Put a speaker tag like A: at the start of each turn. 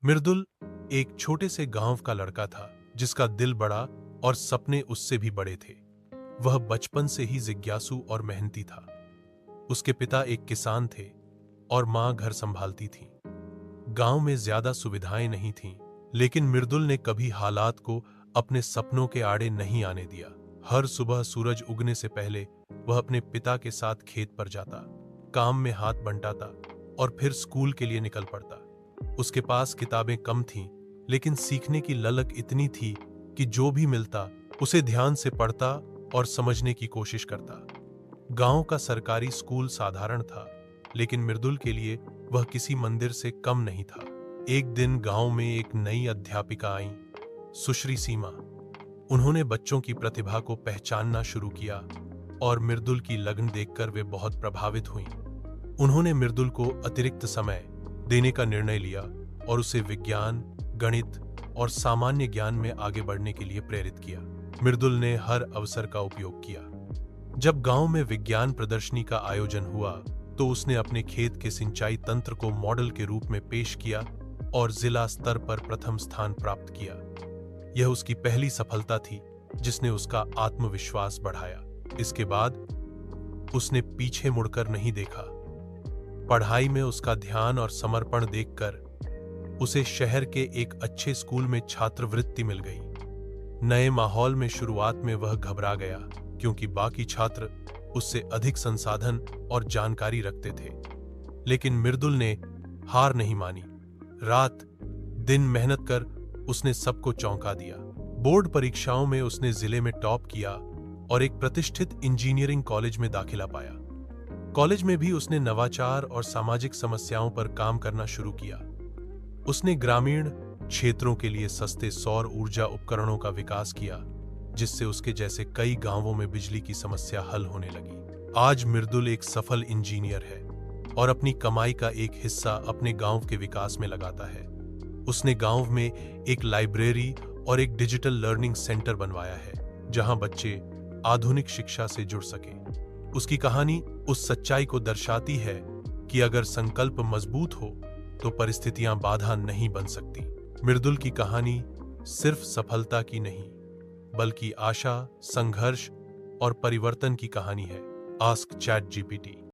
A: मृदुल एक छोटे से गांव का लड़का था जिसका दिल बड़ा और सपने उससे भी बड़े थे। वह बचपन से ही जिज्ञासु और मेहनती था। उसके पिता एक किसान थे और मां घर संभालती थी। गांव में ज्यादा सुविधाएं नहीं थीं, लेकिन मृदुल ने कभी हालात को अपने सपनों के आड़े नहीं आने दिया। हर सुबह सूरज उगने से पहले वह अपने पिता के साथ खेत पर जाता, काम में हाथ बंटाता और फिर स्कूल के लिए निकल पड़ता। उसके पास किताबें कम थीं, लेकिन सीखने की ललक इतनी थी कि जो भी मिलता उसे ध्यान से पढ़ता और समझने की कोशिश करता। गांव का सरकारी स्कूल साधारण था, लेकिन मृदुल के लिए वह किसी मंदिर से कम नहीं था। एक दिन गांव में एक नई अध्यापिका आईं, सुश्री सीमा। उन्होंने बच्चों की प्रतिभा को पहचानना शुरू किया और मृदुल की लगन देखकर वे बहुत प्रभावित हुईं। उन्होंने मृदुल को अतिरिक्त समय देने का निर्णय लिया और उसे विज्ञान, गणित और सामान्य ज्ञान में आगे बढ़ने के लिए प्रेरित किया। मृदुल ने हर अवसर का उपयोग किया। जब गांव में विज्ञान प्रदर्शनी का आयोजन हुआ तो उसने अपने खेत के सिंचाई तंत्र को मॉडल के रूप में पेश किया और जिला स्तर पर प्रथम स्थान प्राप्त किया। यह उसकी पहली सफलता थी जिसने उसका आत्मविश्वास बढ़ाया। इसके बाद उसने पीछे मुड़कर नहीं देखा। पढ़ाई में उसका ध्यान और समर्पण देखकर उसे शहर के एक अच्छे स्कूल में छात्रवृत्ति मिल गई। नए माहौल में शुरुआत में वह घबरा गया, क्योंकि बाकी छात्र उससे अधिक संसाधन और जानकारी रखते थे। लेकिन मृदुल ने हार नहीं मानी। रात दिन मेहनत कर उसने सबको चौंका दिया। बोर्ड परीक्षाओं में उसने जिले में टॉप किया और एक प्रतिष्ठित इंजीनियरिंग कॉलेज में दाखिला पाया। कॉलेज में भी उसने नवाचार और सामाजिक समस्याओं पर काम करना शुरू किया। उसने ग्रामीण क्षेत्रों के लिए सस्ते सौर ऊर्जा उपकरणों का विकास किया, जिससे उसके जैसे कई गांवों में बिजली की समस्या हल होने लगी। आज मृदुल एक सफल इंजीनियर है और अपनी कमाई का एक हिस्सा अपने गांव के विकास में लगाता है। उसने गांव में एक लाइब्रेरी और एक डिजिटल लर्निंग सेंटर बनवाया है, जहां बच्चे आधुनिक शिक्षा से जुड़ सके। उसकी कहानी उस सच्चाई को दर्शाती है कि अगर संकल्प मजबूत हो तो परिस्थितियां बाधा नहीं बन सकती। मृदुल की कहानी सिर्फ सफलता की नहीं, बल्कि आशा, संघर्ष और परिवर्तन की कहानी है। Ask chat GPT.